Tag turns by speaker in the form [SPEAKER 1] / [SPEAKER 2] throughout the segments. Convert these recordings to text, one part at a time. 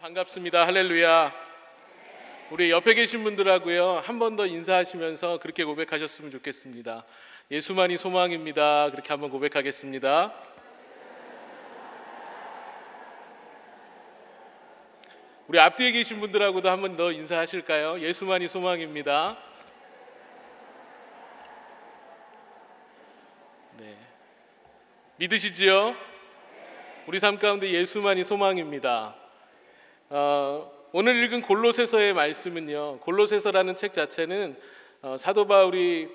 [SPEAKER 1] 반갑습니다. 할렐루야. 우리 옆에 계신 분들하고요, 한 번 더 인사하시면서 그렇게 고백하셨으면 좋겠습니다. 예수만이 소망입니다. 그렇게 한번 고백하겠습니다. 우리 앞뒤에 계신 분들하고도 한 번 더 인사하실까요? 예수만이 소망입니다. 네. 믿으시지요? 우리 삶 가운데 예수만이 소망입니다. 오늘 읽은 골로새서의 말씀은요, 골로새서라는 책 자체는 사도 바울이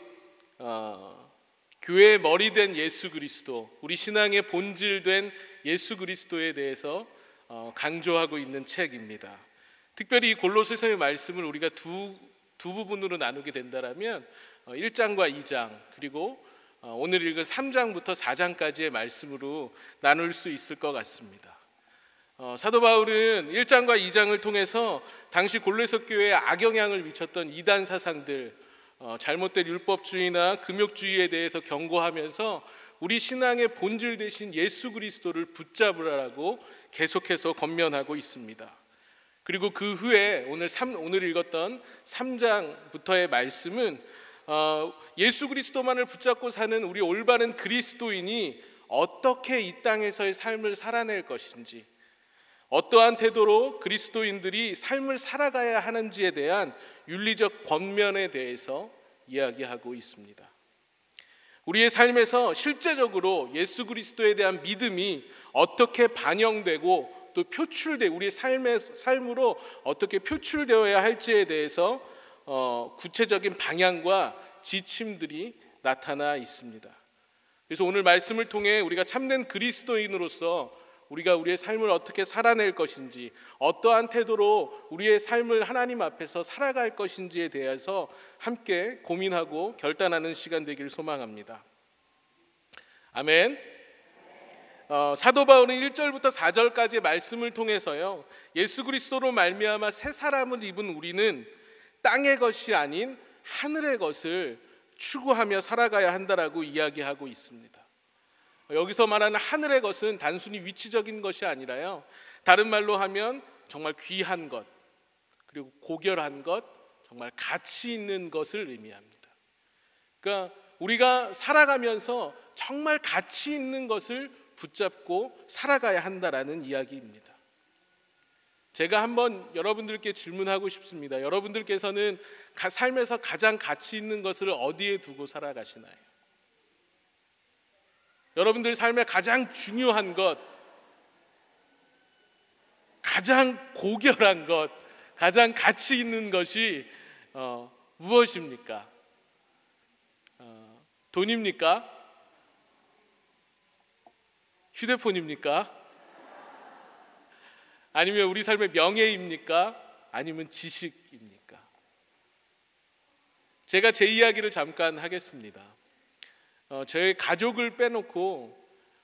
[SPEAKER 1] 교회의 머리 된 예수 그리스도, 우리 신앙의 본질된 예수 그리스도에 대해서 강조하고 있는 책입니다. 특별히 이 골로새서의 말씀을 우리가 두 부분으로 나누게 된다면 1장과 2장, 그리고 오늘 읽은 3장부터 4장까지의 말씀으로 나눌 수 있을 것 같습니다. 사도 바울은 1장과 2장을 통해서 당시 골로새 교회에 악영향을 미쳤던 이단 사상들, 잘못된 율법주의나 금욕주의에 대해서 경고하면서 우리 신앙의 본질 되신 예수 그리스도를 붙잡으라고 계속해서 권면하고 있습니다. 그리고 그 후에 오늘 읽었던 3장부터의 말씀은 예수 그리스도만을 붙잡고 사는 우리 올바른 그리스도인이 어떻게 이 땅에서의 삶을 살아낼 것인지, 어떠한 태도로 그리스도인들이 삶을 살아가야 하는지에 대한 윤리적 권면에 대해서 이야기하고 있습니다. 우리의 삶에서 실제적으로 예수 그리스도에 대한 믿음이 어떻게 반영되고 또 우리의 삶으로 어떻게 표출되어야 할지에 대해서 구체적인 방향과 지침들이 나타나 있습니다. 그래서 오늘 말씀을 통해 우리가 참된 그리스도인으로서 우리가 우리의 삶을 어떻게 살아낼 것인지, 어떠한 태도로 우리의 삶을 하나님 앞에서 살아갈 것인지에 대해서 함께 고민하고 결단하는 시간 되기를 소망합니다. 아멘. 사도 바울은 1절부터 4절까지의 말씀을 통해서요, 예수 그리스도로 말미암아 새 사람을 입은 우리는 땅의 것이 아닌 하늘의 것을 추구하며 살아가야 한다라고 이야기하고 있습니다. 여기서 말하는 하늘의 것은 단순히 위치적인 것이 아니라요, 다른 말로 하면 정말 귀한 것, 그리고 고결한 것, 정말 가치 있는 것을 의미합니다. 그러니까 우리가 살아가면서 정말 가치 있는 것을 붙잡고 살아가야 한다라는 이야기입니다. 제가 한번 여러분들께 질문하고 싶습니다. 여러분들께서는 삶에서 가장 가치 있는 것을 어디에 두고 살아가시나요? 여러분들 삶의 가장 중요한 것, 가장 고결한 것, 가장 가치 있는 것이 무엇입니까? 돈입니까? 휴대폰입니까? 아니면 우리 삶의 명예입니까? 아니면 지식입니까? 제가 제 이야기를 잠깐 하겠습니다. 저의 가족을 빼놓고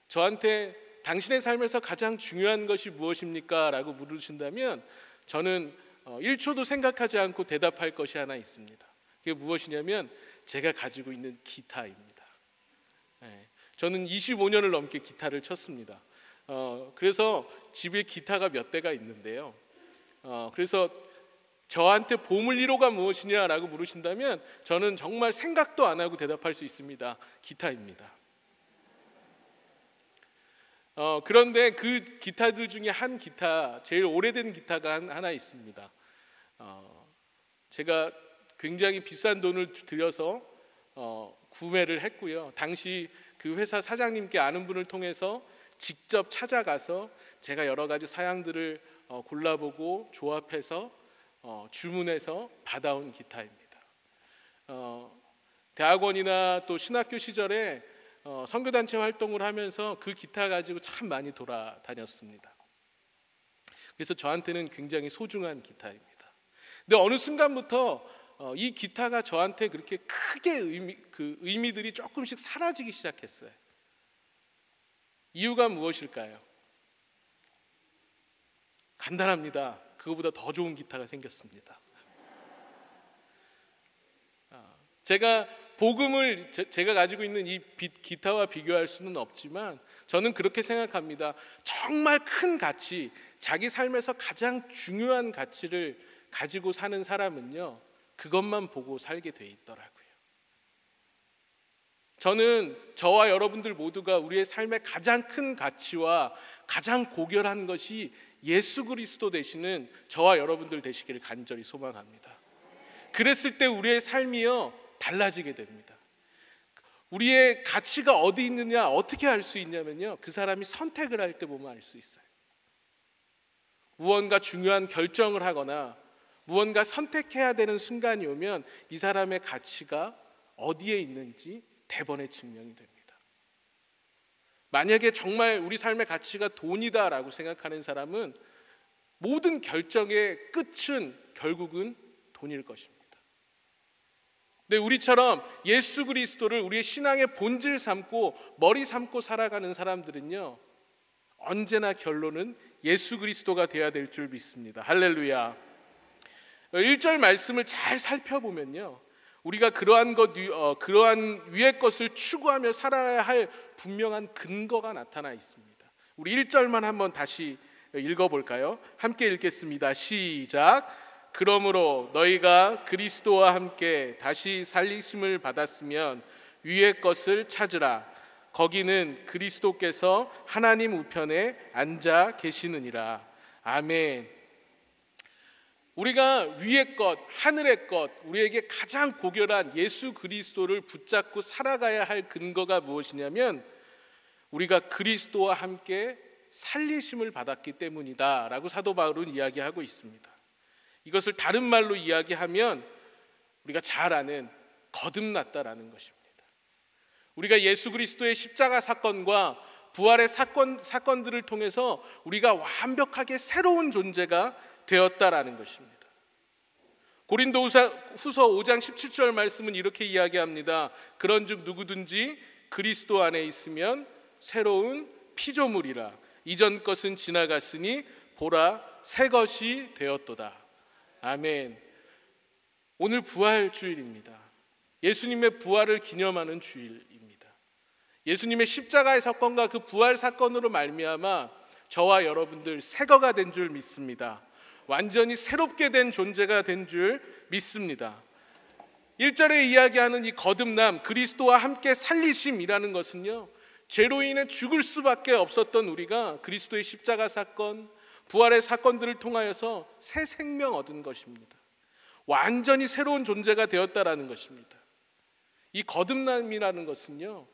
[SPEAKER 1] 저한테 당신의 삶에서 가장 중요한 것이 무엇입니까? 라고 물으신다면 저는 1초도 생각하지 않고 대답할 것이 하나 있습니다. 그게 무엇이냐면 제가 가지고 있는 기타입니다. 저는 25년을 넘게 기타를 쳤습니다. 그래서 집에 기타가 몇 대가 있는데요, 그래서 저한테 보물 1호가 무엇이냐라고 물으신다면 저는 정말 생각도 안 하고 대답할 수 있습니다. 기타입니다. 그런데 그 기타들 중에 한 기타, 제일 오래된 기타가 하나 있습니다. 제가 굉장히 비싼 돈을 들여서 구매를 했고요, 당시 그 회사 사장님께 아는 분을 통해서 직접 찾아가서 제가 여러 가지 사양들을 골라보고 조합해서 주문해서 받아온 기타입니다. 대학원이나 또 신학교 시절에 선교단체 활동을 하면서 그 기타 가지고 참 많이 돌아다녔습니다. 그래서 저한테는 굉장히 소중한 기타입니다. 근데 어느 순간부터 이 기타가 저한테 그렇게 크게 의미들이 조금씩 사라지기 시작했어요. 이유가 무엇일까요? 간단합니다. 그거보다 더 좋은 기타가 생겼습니다. 제가 복음을 제가 가지고 있는 이 기타와 비교할 수는 없지만 저는 그렇게 생각합니다. 정말 큰 가치, 자기 삶에서 가장 중요한 가치를 가지고 사는 사람은요, 그것만 보고 살게 돼 있더라고요. 저는 저와 여러분들 모두가 우리의 삶의 가장 큰 가치와 가장 고결한 것이 예수 그리스도 되시는 저와 여러분들 되시기를 간절히 소망합니다. 그랬을 때 우리의 삶이요, 달라지게 됩니다. 우리의 가치가 어디 있느냐 어떻게 알 수 있냐면요, 그 사람이 선택을 할 때 보면 알 수 있어요. 무언가 중요한 결정을 하거나 무언가 선택해야 되는 순간이 오면 이 사람의 가치가 어디에 있는지 대번에 증명이 됩니다. 만약에 정말 우리 삶의 가치가 돈이다라고 생각하는 사람은 모든 결정의 끝은 결국은 돈일 것입니다. 근데 우리처럼 예수 그리스도를 우리의 신앙의 본질 삼고 머리 삼고 살아가는 사람들은요, 언제나 결론은 예수 그리스도가 되어야 될 줄 믿습니다. 할렐루야. 1절 말씀을 잘 살펴보면요, 우리가 그러한 위의 것을 추구하며 살아야 할 분명한 근거가 나타나 있습니다. 우리 1절만 한번 다시 읽어볼까요? 함께 읽겠습니다. 시작. 그러므로 너희가 그리스도와 함께 다시 살리심을 받았으면 위의 것을 찾으라. 거기는 그리스도께서 하나님 우편에 앉아 계시느니라. 아멘. 우리가 위의 것, 하늘의 것, 우리에게 가장 고결한 예수 그리스도를 붙잡고 살아가야 할 근거가 무엇이냐면 우리가 그리스도와 함께 살리심을 받았기 때문이다 라고 사도 바울은 이야기하고 있습니다. 이것을 다른 말로 이야기하면 우리가 잘 아는 거듭났다라는 것입니다. 우리가 예수 그리스도의 십자가 사건과 부활의 사건들을 통해서 우리가 완벽하게 새로운 존재가 되었다라는 것입니다. 고린도후서 5장 17절 말씀은 이렇게 이야기합니다. 그런즉 누구든지 그리스도 안에 있으면 새로운 피조물이라. 이전 것은 지나갔으니 보라 새 것이 되었도다. 아멘. 오늘 부활 주일입니다. 예수님의 부활을 기념하는 주일입니다. 예수님의 십자가의 사건과 그 부활 사건으로 말미암아 저와 여러분들 새거가 된 줄 믿습니다. 완전히 새롭게 된 존재가 된 줄 믿습니다. 1절에 이야기하는 이 거듭남, 그리스도와 함께 살리심이라는 것은요, 죄로 인해 죽을 수밖에 없었던 우리가 그리스도의 십자가 사건, 부활의 사건들을 통하여서 새 생명 얻은 것입니다. 완전히 새로운 존재가 되었다라는 것입니다. 이 거듭남이라는 것은요,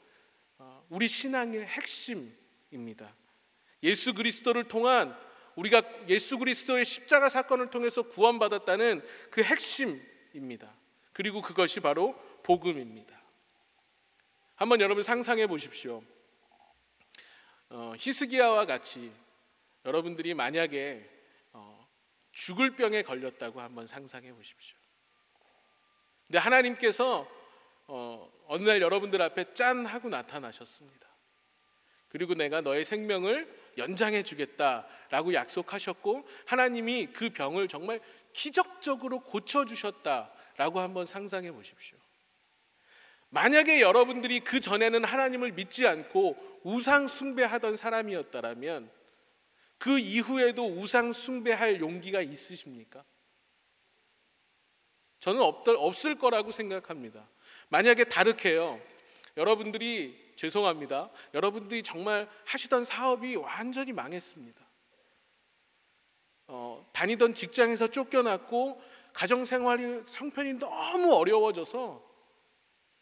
[SPEAKER 1] 우리 신앙의 핵심입니다. 예수 그리스도를 통한 우리가 예수 그리스도의 십자가 사건을 통해서 구원받았다는 그 핵심입니다. 그리고 그것이 바로 복음입니다. 한번 여러분 상상해 보십시오. 히스기야와 같이 여러분들이 만약에 죽을 병에 걸렸다고 한번 상상해 보십시오. 근데 하나님께서 어느 날 여러분들 앞에 짠 하고 나타나셨습니다. 그리고 내가 너의 생명을 연장해 주겠다라고 약속하셨고 하나님이 그 병을 정말 기적적으로 고쳐주셨다라고 한번 상상해 보십시오. 만약에 여러분들이 그 전에는 하나님을 믿지 않고 우상 숭배하던 사람이었다면 그 이후에도 우상 숭배할 용기가 있으십니까? 저는 없을 거라고 생각합니다. 만약에 다르게요, 여러분들이 죄송합니다. 여러분들이 정말 하시던 사업이 완전히 망했습니다. 다니던 직장에서 쫓겨났고 가정생활이 형편이 너무 어려워져서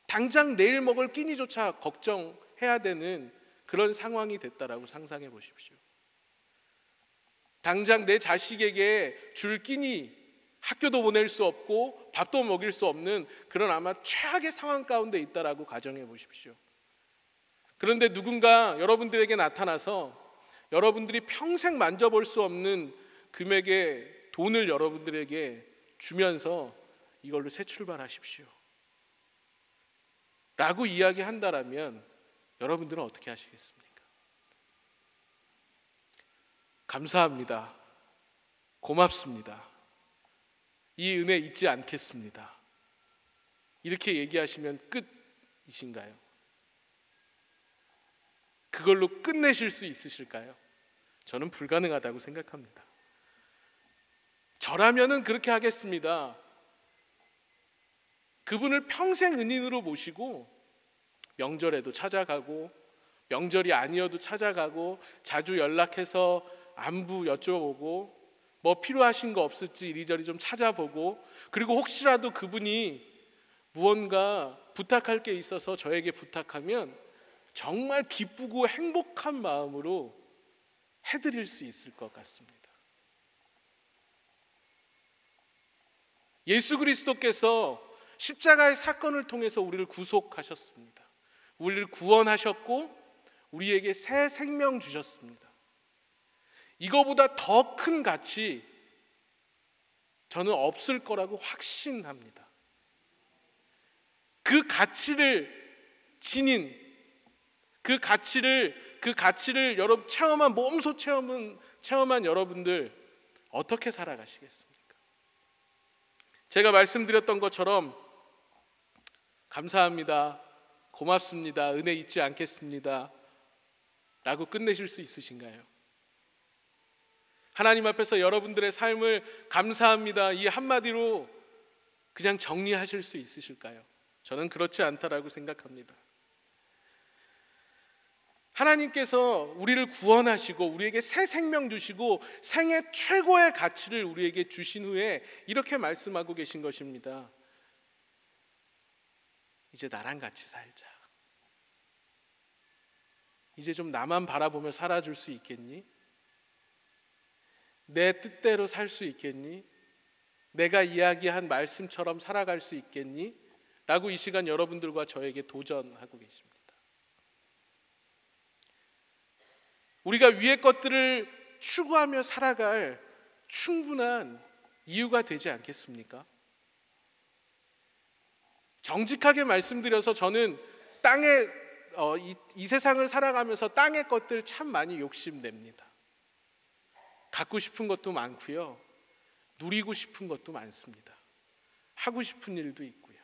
[SPEAKER 1] 당장 내일 먹을 끼니조차 걱정해야 되는 그런 상황이 됐다라고 상상해 보십시오. 당장 내 자식에게 줄 끼니, 학교도 보낼 수 없고 밥도 먹일 수 없는 그런 아마 최악의 상황 가운데 있다라고 가정해 보십시오. 그런데 누군가 여러분들에게 나타나서 여러분들이 평생 만져볼 수 없는 금액의 돈을 여러분들에게 주면서 이걸로 새 출발하십시오 라고 이야기한다라면 여러분들은 어떻게 하시겠습니까? 감사합니다. 고맙습니다. 이 은혜 잊지 않겠습니다. 이렇게 얘기하시면 끝이신가요? 그걸로 끝내실 수 있으실까요? 저는 불가능하다고 생각합니다. 저라면은 그렇게 하겠습니다. 그분을 평생 은인으로 모시고 명절에도 찾아가고 명절이 아니어도 찾아가고 자주 연락해서 안부 여쭤보고 뭐 필요하신 거 없을지 이리저리 좀 찾아보고, 그리고 혹시라도 그분이 무언가 부탁할 게 있어서 저에게 부탁하면 정말 기쁘고 행복한 마음으로 해드릴 수 있을 것 같습니다. 예수 그리스도께서 십자가의 사건을 통해서 우리를 구속하셨습니다. 우리를 구원하셨고 우리에게 새 생명 주셨습니다. 이거보다 더 큰 가치 저는 없을 거라고 확신합니다. 그 가치를 지닌, 그 가치를 여러분 체험한, 몸소 체험한 여러분들 어떻게 살아가시겠습니까? 제가 말씀드렸던 것처럼 감사합니다, 고맙습니다, 은혜 잊지 않겠습니다 라고 끝내실 수 있으신가요? 하나님 앞에서 여러분들의 삶을 감사합니다 이 한마디로 그냥 정리하실 수 있으실까요? 저는 그렇지 않다라고 생각합니다. 하나님께서 우리를 구원하시고 우리에게 새 생명 주시고 생애 최고의 가치를 우리에게 주신 후에 이렇게 말씀하고 계신 것입니다. 이제 나랑 같이 살자. 이제 좀 나만 바라보며 살아줄 수 있겠니? 내 뜻대로 살 수 있겠니? 내가 이야기한 말씀처럼 살아갈 수 있겠니? 라고 이 시간 여러분들과 저에게 도전하고 계십니다. 우리가 위의 것들을 추구하며 살아갈 충분한 이유가 되지 않겠습니까? 정직하게 말씀드려서 저는 이 세상을 살아가면서 땅의 것들 참 많이 욕심냅니다. 갖고 싶은 것도 많고요, 누리고 싶은 것도 많습니다. 하고 싶은 일도 있고요.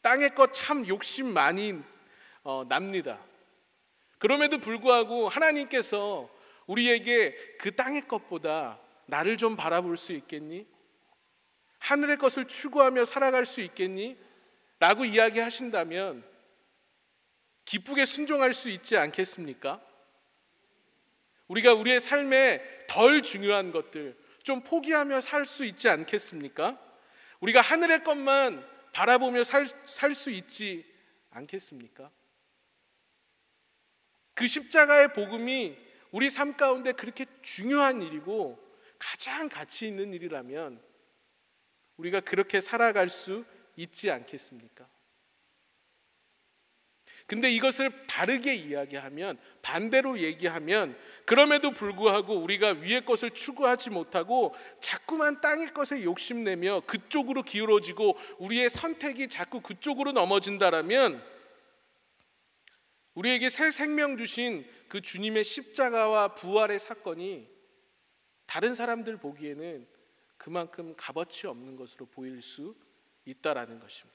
[SPEAKER 1] 땅의 것 참 욕심 많이 납니다. 그럼에도 불구하고 하나님께서 우리에게 그 땅의 것보다 나를 좀 바라볼 수 있겠니? 하늘의 것을 추구하며 살아갈 수 있겠니? 라고 이야기하신다면 기쁘게 순종할 수 있지 않겠습니까? 우리가 우리의 삶에 덜 중요한 것들 좀 포기하며 살 수 있지 않겠습니까? 우리가 하늘의 것만 바라보며 살 수 있지 않겠습니까? 그 십자가의 복음이 우리 삶 가운데 그렇게 중요한 일이고 가장 가치 있는 일이라면 우리가 그렇게 살아갈 수 있지 않겠습니까? 근데 이것을 다르게 이야기하면, 반대로 얘기하면, 그럼에도 불구하고 우리가 위의 것을 추구하지 못하고 자꾸만 땅의 것에 욕심내며 그쪽으로 기울어지고 우리의 선택이 자꾸 그쪽으로 넘어진다라면 우리에게 새 생명 주신 그 주님의 십자가와 부활의 사건이 다른 사람들 보기에는 그만큼 값어치 없는 것으로 보일 수 있다라는 것입니다.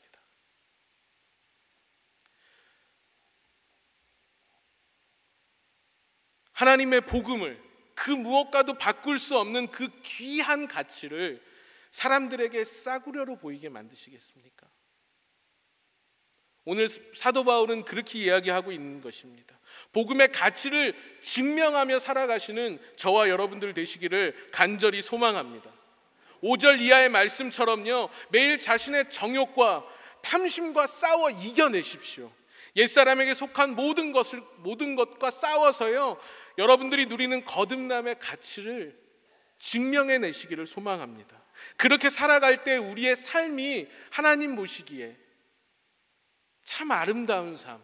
[SPEAKER 1] 하나님의 복음을, 그 무엇과도 바꿀 수 없는 그 귀한 가치를 사람들에게 싸구려로 보이게 만드시겠습니까? 오늘 사도 바울은 그렇게 이야기하고 있는 것입니다. 복음의 가치를 증명하며 살아가시는 저와 여러분들 되시기를 간절히 소망합니다. 5절 이하의 말씀처럼요, 매일 자신의 정욕과 탐심과 싸워 이겨내십시오. 옛사람에게 속한 모든 것과 싸워서요, 여러분들이 누리는 거듭남의 가치를 증명해내시기를 소망합니다. 그렇게 살아갈 때 우리의 삶이 하나님 보시기에 참 아름다운 삶,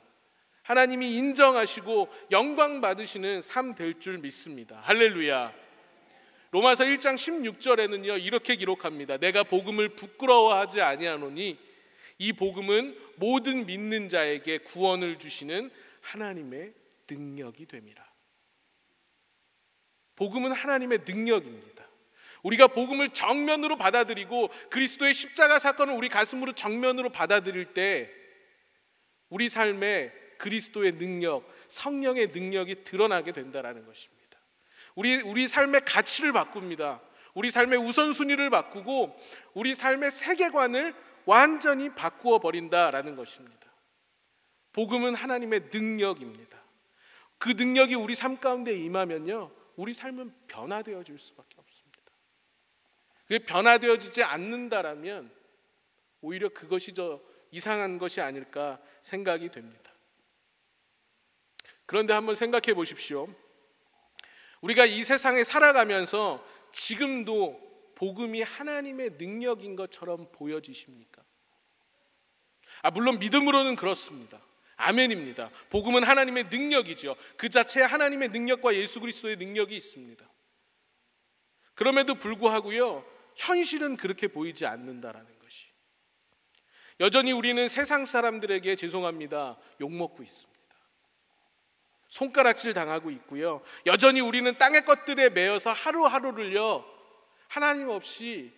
[SPEAKER 1] 하나님이 인정하시고 영광 받으시는 삶 될 줄 믿습니다. 할렐루야. 로마서 1장 16절에는요 이렇게 기록합니다. 내가 복음을 부끄러워하지 아니하노니 이 복음은 모든 믿는 자에게 구원을 주시는 하나님의 능력이 됨이라. 복음은 하나님의 능력입니다. 우리가 복음을 정면으로 받아들이고 그리스도의 십자가 사건을 우리 가슴으로 정면으로 받아들일 때 우리 삶에 그리스도의 능력, 성령의 능력이 드러나게 된다라는 것입니다. 우리 삶의 가치를 바꿉니다. 우리 삶의 우선순위를 바꾸고 우리 삶의 세계관을 완전히 바꾸어 버린다라는 것입니다. 복음은 하나님의 능력입니다. 그 능력이 우리 삶 가운데 임하면요, 우리 삶은 변화되어질 수밖에 없습니다. 그게 변화되어지지 않는다라면 오히려 그것이 더 이상한 것이 아닐까 생각이 됩니다. 그런데 한번 생각해 보십시오. 우리가 이 세상에 살아가면서 지금도 복음이 하나님의 능력인 것처럼 보여지십니까? 물론 믿음으로는 그렇습니다. 아멘입니다. 복음은 하나님의 능력이죠. 그 자체에 하나님의 능력과 예수 그리스도의 능력이 있습니다. 그럼에도 불구하고요, 현실은 그렇게 보이지 않는다라는 것이, 여전히 우리는 세상 사람들에게, 죄송합니다, 욕먹고 있습니다. 손가락질 당하고 있고요, 여전히 우리는 땅의 것들에 매여서 하루하루를요 하나님 없이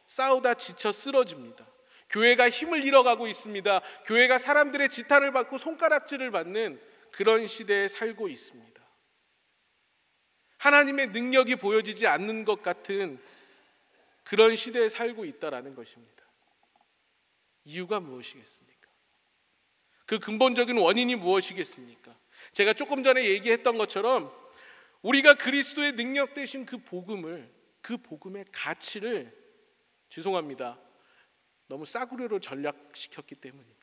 [SPEAKER 1] 싸우다 지쳐 쓰러집니다. 교회가 힘을 잃어가고 있습니다. 교회가 사람들의 지탄을 받고 손가락질을 받는 그런 시대에 살고 있습니다. 하나님의 능력이 보여지지 않는 것 같은 그런 시대에 살고 있다라는 것입니다. 이유가 무엇이겠습니까? 그 근본적인 원인이 무엇이겠습니까? 제가 조금 전에 얘기했던 것처럼 우리가 그리스도의 능력 되신 그 복음을, 그 복음의 가치를, 죄송합니다, 너무 싸구려로 전락시켰기 때문입니다.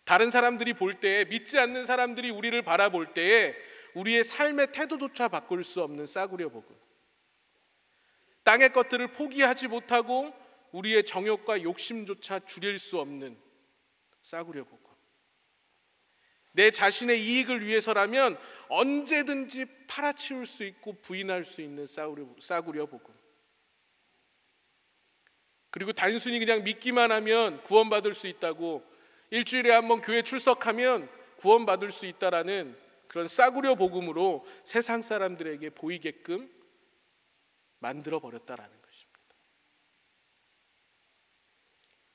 [SPEAKER 1] 다른 사람들이 볼 때에, 믿지 않는 사람들이 우리를 바라볼 때에 우리의 삶의 태도조차 바꿀 수 없는 싸구려 복음, 땅의 것들을 포기하지 못하고 우리의 정욕과 욕심조차 줄일 수 없는 싸구려 복음, 내 자신의 이익을 위해서라면 언제든지 팔아치울 수 있고 부인할 수 있는 싸구려 복음, 그리고 단순히 그냥 믿기만 하면 구원받을 수 있다고, 일주일에 한번 교회 출석하면 구원받을 수 있다라는 그런 싸구려 복음으로 세상 사람들에게 보이게끔 만들어버렸다라는 것입니다.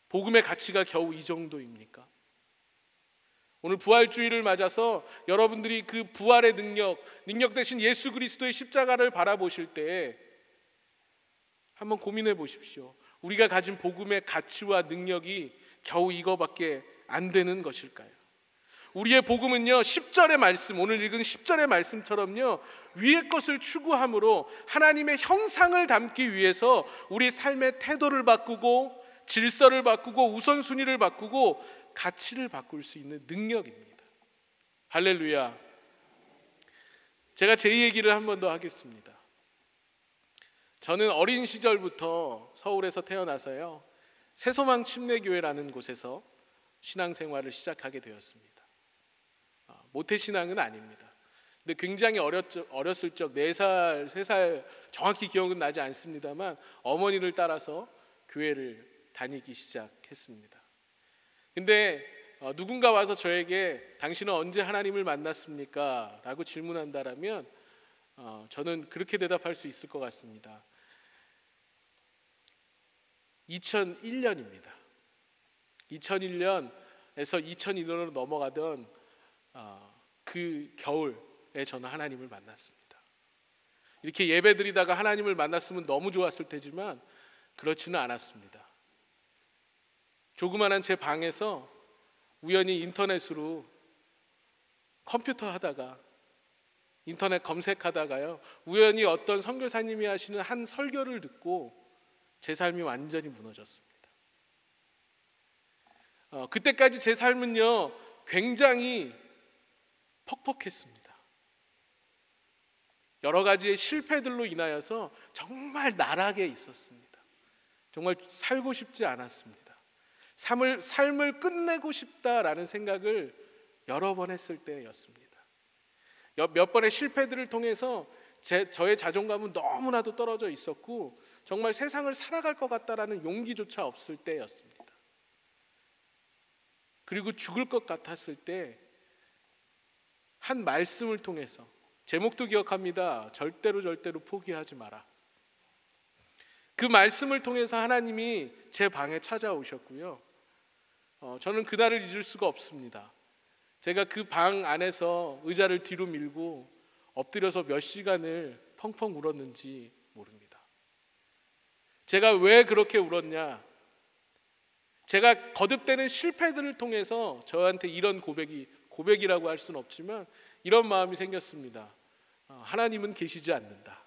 [SPEAKER 1] 복음의 가치가 겨우 이 정도입니까? 오늘 부활주의를 맞아서 여러분들이 그 부활의 능력 대신 예수 그리스도의 십자가를 바라보실 때 한번 고민해 보십시오. 우리가 가진 복음의 가치와 능력이 겨우 이거밖에 안 되는 것일까요? 우리의 복음은요, 10절의 말씀, 오늘 읽은 10절의 말씀처럼요, 위의 것을 추구함으로 하나님의 형상을 담기 위해서 우리 삶의 태도를 바꾸고 질서를 바꾸고 우선순위를 바꾸고 가치를 바꿀 수 있는 능력입니다. 할렐루야. 제가 제 얘기를 한 번 더 하겠습니다. 저는 어린 시절부터 서울에서 태어나서요, 새소망 침례교회라는 곳에서 신앙생활을 시작하게 되었습니다. 모태신앙은 아닙니다. 근데 굉장히 어렸을 적 4살, 3살, 정확히 기억은 나지 않습니다만 어머니를 따라서 교회를 다니기 시작했습니다. 근데 누군가 와서 저에게 당신은 언제 하나님을 만났습니까? 라고 질문한다라면 저는 그렇게 대답할 수 있을 것 같습니다. 2001년입니다. 2001년에서 2002년으로 넘어가던 그 겨울에 저는 하나님을 만났습니다. 이렇게 예배드리다가 하나님을 만났으면 너무 좋았을 테지만 그렇지는 않았습니다. 조그만한 제 방에서 우연히 인터넷으로 컴퓨터 하다가, 인터넷 검색하다가요, 우연히 어떤 선교사님이 하시는 한 설교를 듣고 제 삶이 완전히 무너졌습니다. 그때까지 제 삶은요 굉장히 퍽퍽했습니다. 여러 가지의 실패들로 인하여서 정말 나락에 있었습니다. 정말 살고 싶지 않았습니다. 삶을 끝내고 싶다라는 생각을 여러 번 했을 때였습니다. 몇 번의 실패들을 통해서 저의 자존감은 너무나도 떨어져 있었고 정말 세상을 살아갈 것 같다라는 용기조차 없을 때였습니다. 그리고 죽을 것 같았을 때 한 말씀을 통해서, 제목도 기억합니다. 절대로 포기하지 마라. 그 말씀을 통해서 하나님이 제 방에 찾아오셨고요. 저는 그날을 잊을 수가 없습니다. 제가 그 방 안에서 의자를 뒤로 밀고 엎드려서 몇 시간을 펑펑 울었는지 모릅니다. 제가 왜 그렇게 울었냐? 제가 거듭되는 실패들을 통해서 저한테 이런 고백이라고 할 수는 없지만 이런 마음이 생겼습니다. 하나님은 계시지 않는다.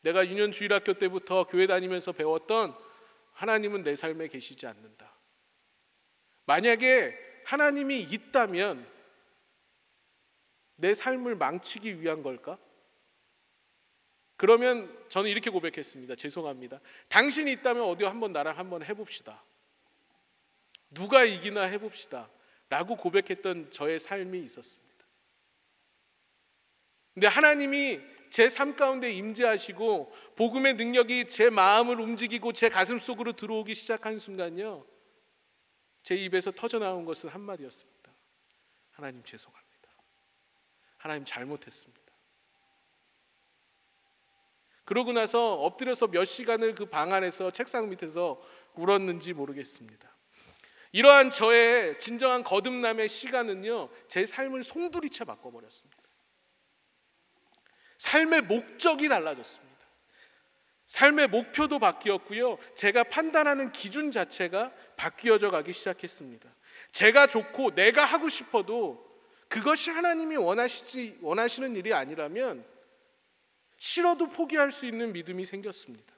[SPEAKER 1] 내가 유년 주일학교 때부터 교회 다니면서 배웠던 하나님은 내 삶에 계시지 않는다. 만약에 하나님이 있다면 내 삶을 망치기 위한 걸까? 그러면 저는 이렇게 고백했습니다. 죄송합니다. 당신이 있다면 어디 한번 나랑 한번 해봅시다. 누가 이기나 해봅시다. 라고 고백했던 저의 삶이 있었습니다. 근데 하나님이 제 삶 가운데 임재하시고 복음의 능력이 제 마음을 움직이고 제 가슴 속으로 들어오기 시작한 순간요, 제 입에서 터져나온 것은 한마디였습니다. 하나님 죄송합니다. 하나님 잘못했습니다. 그러고 나서 엎드려서 몇 시간을 그 방 안에서 책상 밑에서 울었는지 모르겠습니다. 이러한 저의 진정한 거듭남의 시간은요, 제 삶을 송두리째 바꿔버렸습니다. 삶의 목적이 달라졌습니다. 삶의 목표도 바뀌었고요, 제가 판단하는 기준 자체가 바뀌어져 가기 시작했습니다. 제가 좋고 내가 하고 싶어도 그것이 하나님이 원하시는 일이 아니라면 싫어도 포기할 수 있는 믿음이 생겼습니다.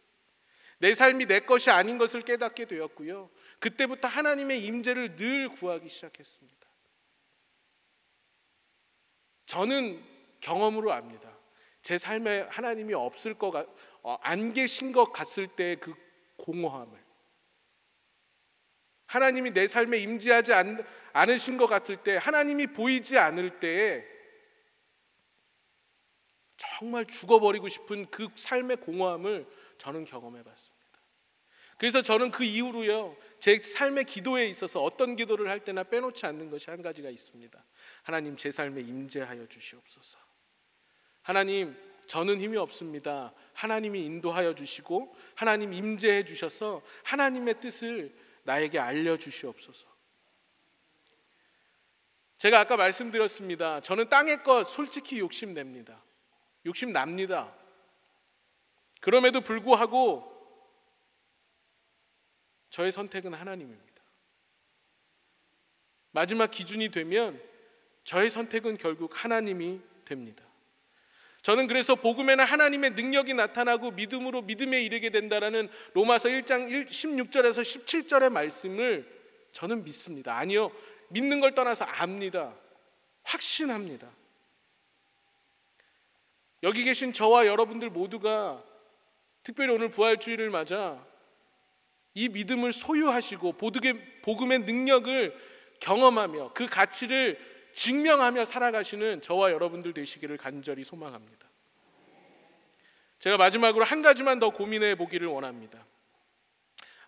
[SPEAKER 1] 내 삶이 내 것이 아닌 것을 깨닫게 되었고요, 그때부터 하나님의 임재를 늘 구하기 시작했습니다. 저는 경험으로 압니다. 제 삶에 하나님이 안 계신 것 같을 때 그 공허함을, 하나님이 내 삶에 임재하지 않으신 것 같을 때, 하나님이 보이지 않을 때에 정말 죽어버리고 싶은 그 삶의 공허함을 저는 경험해 봤습니다. 그래서 저는 그 이후로요, 제 삶의 기도에 있어서 어떤 기도를 할 때나 빼놓지 않는 것이 한 가지가 있습니다. 하나님, 제 삶에 임재하여 주시옵소서. 하나님, 저는 힘이 없습니다. 하나님이 인도하여 주시고 하나님 임재해 주셔서 하나님의 뜻을 나에게 알려주시옵소서. 제가 아까 말씀드렸습니다. 저는 땅의 것 솔직히 욕심냅니다. 욕심납니다. 그럼에도 불구하고 저의 선택은 하나님입니다. 마지막 기준이 되면 저의 선택은 결국 하나님이 됩니다. 저는 그래서 복음에는 하나님의 능력이 나타나고 믿음으로 믿음에 이르게 된다라는 로마서 1장 16절에서 17절의 말씀을 저는 믿습니다. 아니요, 믿는 걸 떠나서 압니다. 확신합니다. 여기 계신 저와 여러분들 모두가 특별히 오늘 부활주의를 맞아 이 믿음을 소유하시고 복음의 능력을 경험하며 그 가치를 증명하며 살아가시는 저와 여러분들 되시기를 간절히 소망합니다. 제가 마지막으로 한 가지만 더 고민해 보기를 원합니다.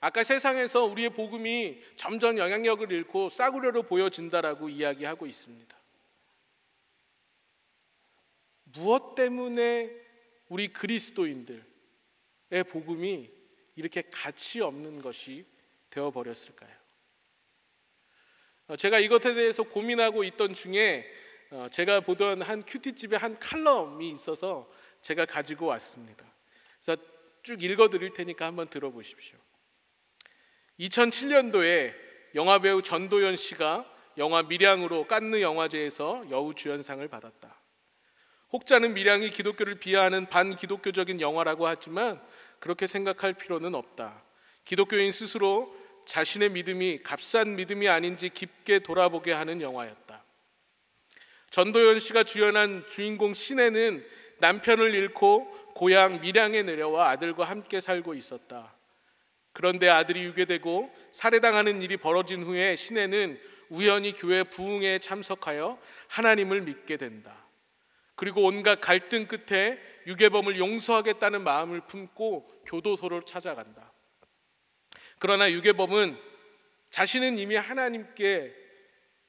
[SPEAKER 1] 아까 세상에서 우리의 복음이 점점 영향력을 잃고 싸구려로 보여진다라고 이야기하고 있습니다. 무엇 때문에 우리 그리스도인들의 복음이 이렇게 가치 없는 것이 되어버렸을까요? 제가 이것에 대해서 고민하고 있던 중에 제가 보던 한 큐티집에 한 칼럼이 있어서 제가 가지고 왔습니다. 그래서 쭉 읽어드릴 테니까 한번 들어보십시오. 2007년도에 영화배우 전도연 씨가 영화 밀양으로 칸느 영화제에서 여우주연상을 받았다. 혹자는 밀양이 기독교를 비하하는 반기독교적인 영화라고 하지만 그렇게 생각할 필요는 없다. 기독교인 스스로 자신의 믿음이 값싼 믿음이 아닌지 깊게 돌아보게 하는 영화였다. 전도연 씨가 주연한 주인공 신혜는 남편을 잃고 고향 밀양에 내려와 아들과 함께 살고 있었다. 그런데 아들이 유괴되고 살해당하는 일이 벌어진 후에 신혜는 우연히 교회 부흥회에 참석하여 하나님을 믿게 된다. 그리고 온갖 갈등 끝에 유괴범을 용서하겠다는 마음을 품고 교도소를 찾아간다. 그러나 유괴범은 자신은 이미 하나님께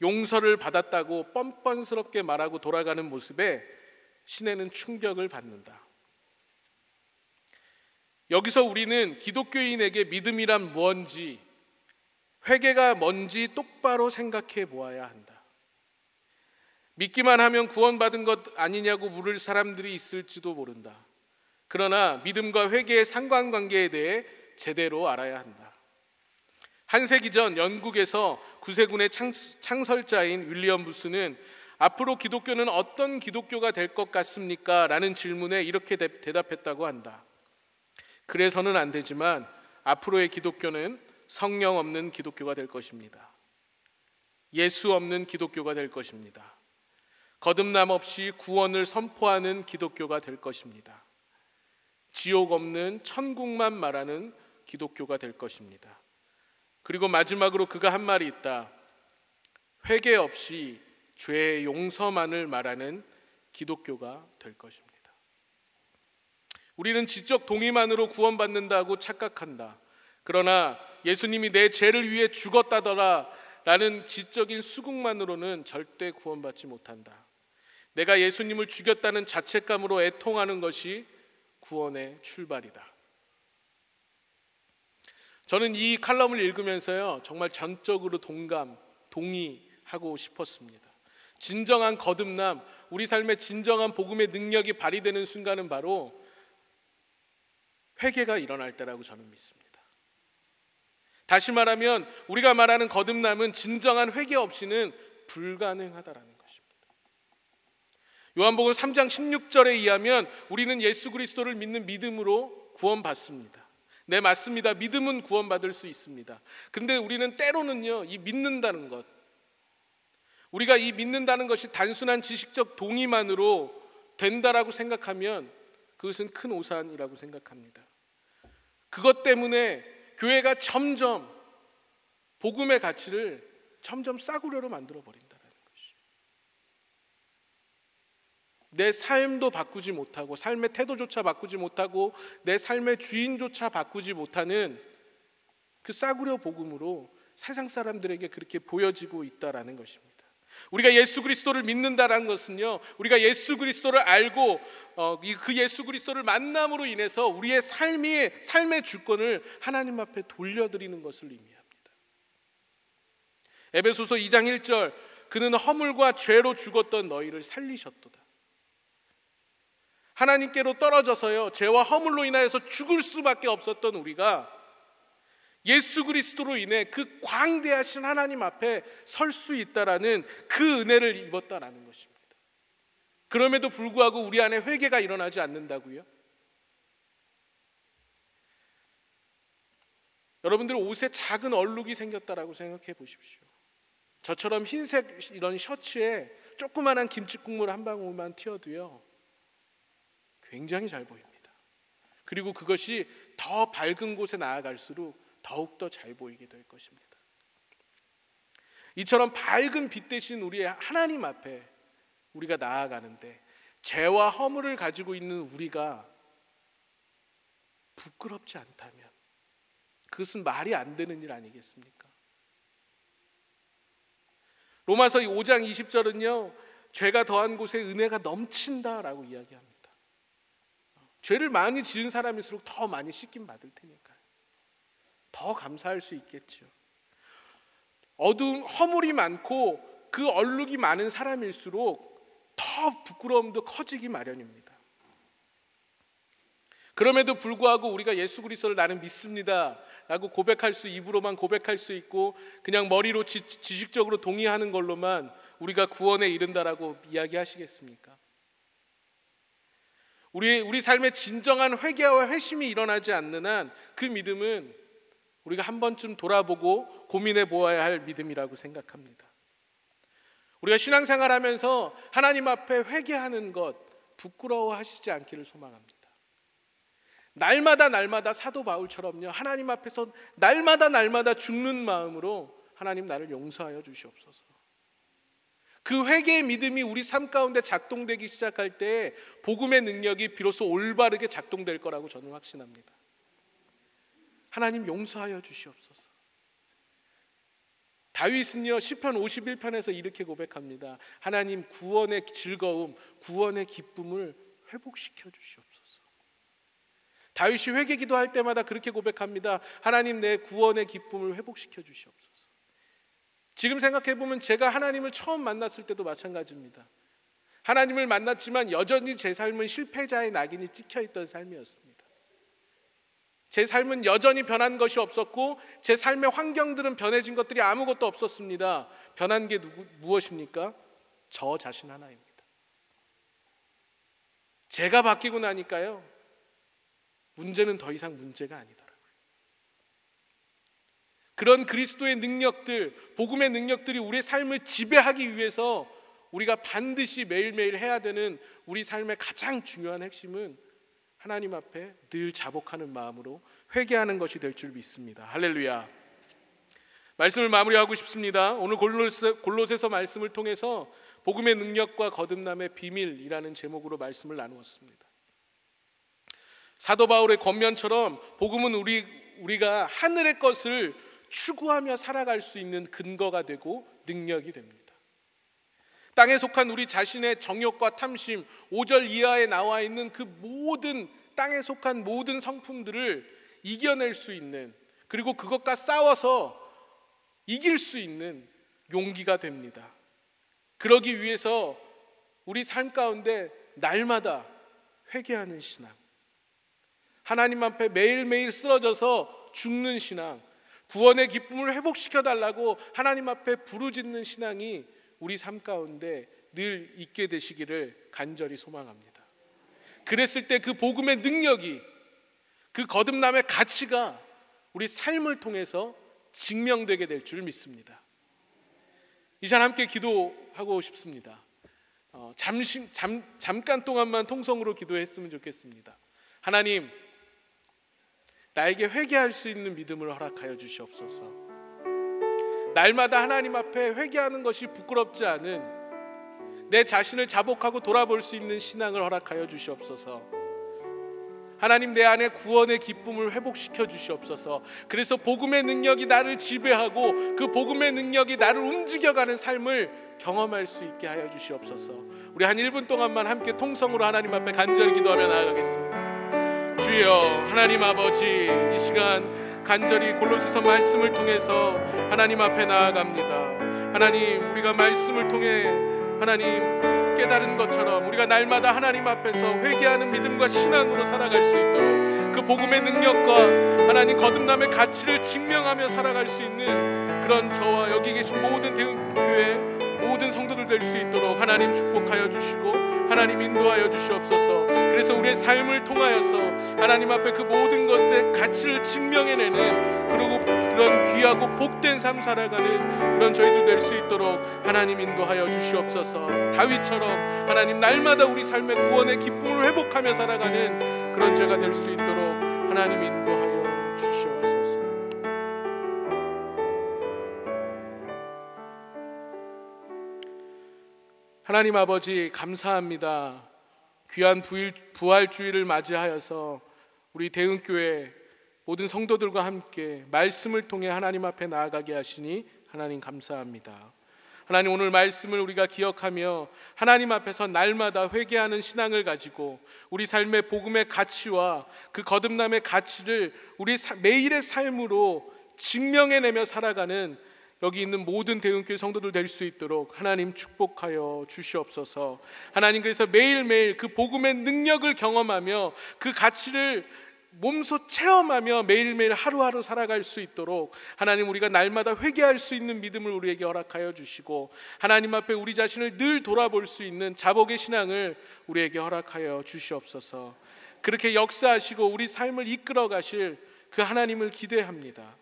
[SPEAKER 1] 용서를 받았다고 뻔뻔스럽게 말하고 돌아가는 모습에 신혜는 충격을 받는다. 여기서 우리는 기독교인에게 믿음이란 무엇인지, 회개가 뭔지 똑바로 생각해 보아야 한다. 믿기만 하면 구원받은 것 아니냐고 물을 사람들이 있을지도 모른다. 그러나 믿음과 회개의 상관관계에 대해 제대로 알아야 한다. 한 세기 전 영국에서 구세군의 창설자인 윌리엄 부스는 앞으로 기독교는 어떤 기독교가 될 것 같습니까? 라는 질문에 이렇게 대답했다고 한다. 그래서는 안 되지만 앞으로의 기독교는 성령 없는 기독교가 될 것입니다. 예수 없는 기독교가 될 것입니다. 거듭남 없이 구원을 선포하는 기독교가 될 것입니다. 지옥 없는 천국만 말하는 기독교가 될 것입니다. 그리고 마지막으로 그가 한 말이 있다. 회개 없이 죄의 용서만을 말하는 기독교가 될 것입니다. 우리는 지적 동의만으로 구원받는다고 착각한다. 그러나 예수님이 내 죄를 위해 죽었다더라 라는 지적인 수긍만으로는 절대 구원받지 못한다. 내가 예수님을 죽였다는 자책감으로 애통하는 것이 구원의 출발이다. 저는 이 칼럼을 읽으면서요, 정말 전적으로 동의하고 싶었습니다. 진정한 거듭남, 우리 삶의 진정한 복음의 능력이 발휘되는 순간은 바로 회개가 일어날 때라고 저는 믿습니다. 다시 말하면 우리가 말하는 거듭남은 진정한 회개 없이는 불가능하다라는 것입니다. 요한복음 3장 16절에 의하면 우리는 예수 그리스도를 믿는 믿음으로 구원받습니다. 네, 맞습니다. 믿음은 구원받을 수 있습니다. 근데 우리는 때로는요, 이 믿는다는 것, 우리가 이 믿는다는 것이 단순한 지식적 동의만으로 된다라고 생각하면 그것은 큰 오산이라고 생각합니다. 그것 때문에 교회가 점점 복음의 가치를 점점 싸구려로 만들어 버린다는 것이. 내 삶도 바꾸지 못하고, 삶의 태도조차 바꾸지 못하고, 내 삶의 주인조차 바꾸지 못하는 그 싸구려 복음으로 세상 사람들에게 그렇게 보여지고 있다라는 것입니다. 우리가 예수 그리스도를 믿는다라는 것은요, 우리가 예수 그리스도를 알고 그 예수 그리스도를 만남으로 인해서 우리의 삶의 주권을 하나님 앞에 돌려드리는 것을 의미합니다. 에베소서 2장 1절, 그는 허물과 죄로 죽었던 너희를 살리셨도다. 하나님께로 떨어져서요, 죄와 허물로 인하여서 죽을 수밖에 없었던 우리가 예수 그리스도로 인해 그 광대하신 하나님 앞에 설 수 있다라는 그 은혜를 입었다라는 것입니다. 그럼에도 불구하고 우리 안에 회개가 일어나지 않는다고요? 여러분들 옷에 작은 얼룩이 생겼다라고 생각해 보십시오. 저처럼 흰색 이런 셔츠에 조그만한 김치국물 한 방울만 튀어도요, 굉장히 잘 보입니다. 그리고 그것이 더 밝은 곳에 나아갈수록 더욱더 잘 보이게 될 것입니다. 이처럼 밝은 빛 대신 우리의 하나님 앞에 우리가 나아가는데 죄와 허물을 가지고 있는 우리가 부끄럽지 않다면 그것은 말이 안 되는 일 아니겠습니까? 로마서 5장 20절은요, 죄가 더한 곳에 은혜가 넘친다라고 이야기합니다. 죄를 많이 지은 사람일수록 더 많이 씻김 받을 테니까요. 더 감사할 수 있겠죠. 허물이 많고 그 얼룩이 많은 사람일수록 더 부끄러움도 커지기 마련입니다. 그럼에도 불구하고 우리가 예수 그리스도를 나는 믿습니다 라고 고백할 수, 입으로만 고백할 수 있고 그냥 머리로 지식적으로 동의하는 걸로만 우리가 구원에 이른다라고 이야기하시겠습니까? 우리 삶에 진정한 회개와 회심이 일어나지 않는 한 그 믿음은 우리가 한 번쯤 돌아보고 고민해 보아야 할 믿음이라고 생각합니다. 우리가 신앙생활하면서 하나님 앞에 회개하는 것 부끄러워하시지 않기를 소망합니다. 날마다 사도 바울처럼요, 하나님 앞에서 날마다 죽는 마음으로 하나님 나를 용서하여 주시옵소서. 그 회개의 믿음이 우리 삶 가운데 작동되기 시작할 때 복음의 능력이 비로소 올바르게 작동될 거라고 저는 확신합니다. 하나님 용서하여 주시옵소서. 다윗은요, 시편 51편에서 이렇게 고백합니다. 하나님, 구원의 즐거움, 구원의 기쁨을 회복시켜 주시옵소서. 다윗이 회개 기도할 때마다 그렇게 고백합니다. 하나님, 내 구원의 기쁨을 회복시켜 주시옵소서. 지금 생각해 보면 제가 하나님을 처음 만났을 때도 마찬가지입니다. 하나님을 만났지만 여전히 제 삶은 실패자의 낙인이 찍혀있던 삶이었습니다. 제 삶은 여전히 변한 것이 없었고 제 삶의 환경들은 변해진 것들이 아무것도 없었습니다. 변한 게 무엇입니까? 저 자신 하나입니다. 제가 바뀌고 나니까요, 문제는 더 이상 문제가 아니더라고요. 그런 그리스도의 능력들, 복음의 능력들이 우리의 삶을 지배하기 위해서 우리가 반드시 매일매일 해야 되는 우리 삶의 가장 중요한 핵심은 하나님 앞에 늘 자복하는 마음으로 회개하는 것이 될 줄 믿습니다. 할렐루야. 말씀을 마무리하고 싶습니다. 오늘 골로새서 말씀을 통해서 복음의 능력과 거듭남의 비밀이라는 제목으로 말씀을 나누었습니다. 사도 바울의 권면처럼 복음은 우리가 하늘의 것을 추구하며 살아갈 수 있는 근거가 되고 능력이 됩니다. 땅에 속한 우리 자신의 정욕과 탐심, 5절 이하에 나와 있는 그 모든 땅에 속한 모든 성품들을 이겨낼 수 있는, 그리고 그것과 싸워서 이길 수 있는 용기가 됩니다. 그러기 위해서 우리 삶 가운데 날마다 회개하는 신앙, 하나님 앞에 매일매일 쓰러져서 죽는 신앙, 구원의 기쁨을 회복시켜 달라고 하나님 앞에 부르짖는 신앙이 우리 삶 가운데 늘 있게 되시기를 간절히 소망합니다. 그랬을 때 그 복음의 능력이, 그 거듭남의 가치가 우리 삶을 통해서 증명되게 될 줄 믿습니다. 이 시간 함께 기도하고 싶습니다. 잠깐 동안만 통성으로 기도했으면 좋겠습니다. 하나님, 나에게 회개할 수 있는 믿음을 허락하여 주시옵소서. 날마다 하나님 앞에 회개하는 것이 부끄럽지 않은 내 자신을 자복하고 돌아볼 수 있는 신앙을 허락하여 주시옵소서. 하나님, 내 안에 구원의 기쁨을 회복시켜 주시옵소서. 그래서 복음의 능력이 나를 지배하고 그 복음의 능력이 나를 움직여가는 삶을 경험할 수 있게 하여 주시옵소서. 우리 한 1분 동안만 함께 통성으로 하나님 앞에 간절히 기도하며 나아가겠습니다. 주여, 하나님 아버지, 이 시간 간절히 골로새서 말씀을 통해서 하나님 앞에 나아갑니다. 하나님, 우리가 말씀을 통해 하나님 깨달은 것처럼 우리가 날마다 하나님 앞에서 회개하는 믿음과 신앙으로 살아갈 수 있도록 그 복음의 능력과 하나님 거듭남의 가치를 증명하며 살아갈 수 있는 그런 저와 여기 계신 모든 대흥교회 모든 성도들 될 수 있도록 하나님 축복하여 주시고 하나님 인도하여 주시옵소서. 그래서 우리의 삶을 통하여서 하나님 앞에 그 모든 것의 가치를 증명해내는, 그리고 그런 귀하고 복된 삶 살아가는 그런 저희들 될 수 있도록 하나님 인도하여 주시옵소서. 다윗처럼 하나님 날마다 우리 삶의 구원의 기쁨을 회복하며 살아가는 그런 죄가 될 수 있도록 하나님 인도하여 주시옵소서. 하나님 아버지, 감사합니다. 귀한 부활주의를 맞이하여서 우리 대흥교회 모든 성도들과 함께 말씀을 통해 하나님 앞에 나아가게 하시니 하나님 감사합니다. 하나님, 오늘 말씀을 우리가 기억하며 하나님 앞에서 날마다 회개하는 신앙을 가지고 우리 삶의 복음의 가치와 그 거듭남의 가치를 우리 매일의 삶으로 증명해내며 살아가는 여기 있는 모든 대흥교회 성도들 될 수 있도록 하나님 축복하여 주시옵소서. 하나님, 그래서 매일매일 그 복음의 능력을 경험하며 그 가치를 몸소 체험하며 매일매일 하루하루 살아갈 수 있도록 하나님, 우리가 날마다 회개할 수 있는 믿음을 우리에게 허락하여 주시고 하나님 앞에 우리 자신을 늘 돌아볼 수 있는 자복의 신앙을 우리에게 허락하여 주시옵소서. 그렇게 역사하시고 우리 삶을 이끌어 가실 그 하나님을 기대합니다.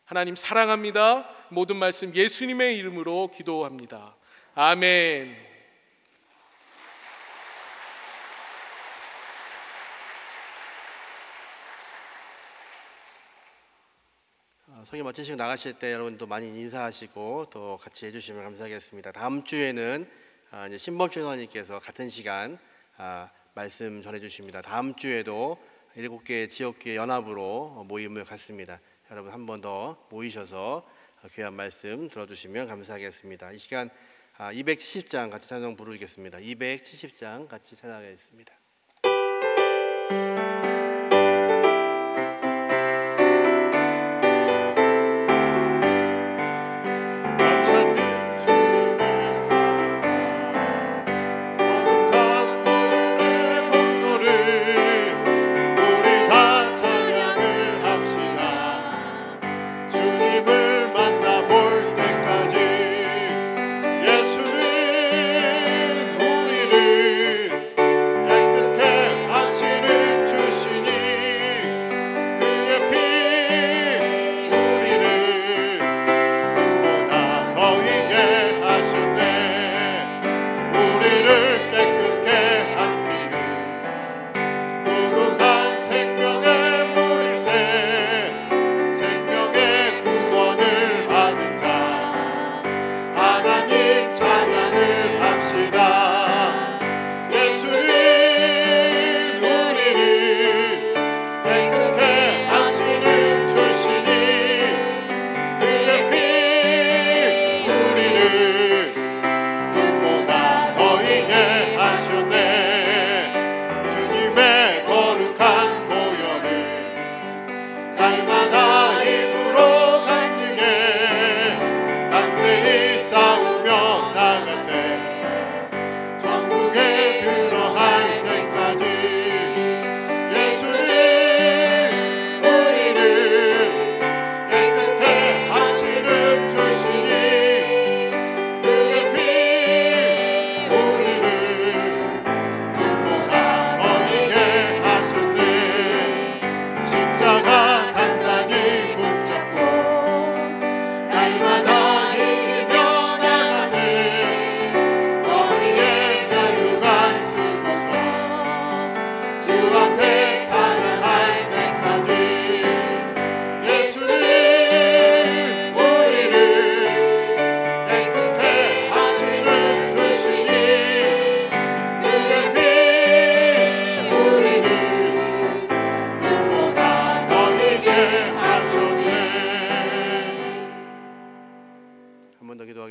[SPEAKER 1] 하나님 사랑합니다. 모든 말씀 예수님의 이름으로 기도합니다. 아멘.
[SPEAKER 2] 성경 마치시고 나가실 때 여러분도 많이 인사하시고 또 같이 해주시면 감사하겠습니다. 다음 주에는 이제 신범철 선생님께서 같은 시간 말씀 전해주십니다. 다음 주에도 7개 지역교회 연합으로 모임을 갖습니다. 여러분 한 번 더 모이셔서 귀한 말씀 들어주시면 감사하겠습니다. 이 시간 270장 같이 찬송 부르겠습니다. 270장 같이 찬양하겠습니다.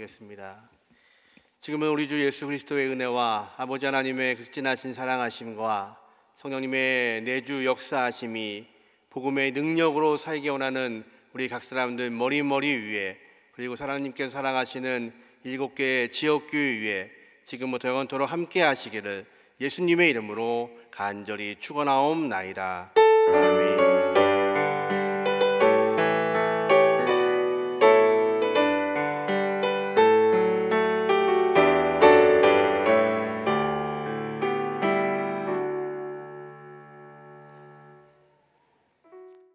[SPEAKER 2] 기도하겠습니다. 지금은 우리 주 예수 그리스도의 은혜와 아버지 하나님의 극진하신 사랑하심과 성령님의 내주 역사하심이 복음의 능력으로 살게 원하는 우리 각 사람들 머리 위에, 그리고 하나님께서 사랑하시는 7개의 지역교회 위에 지금부터 영원토록 함께 하시기를 예수님의 이름으로 간절히 축원하옵나이다. 아멘.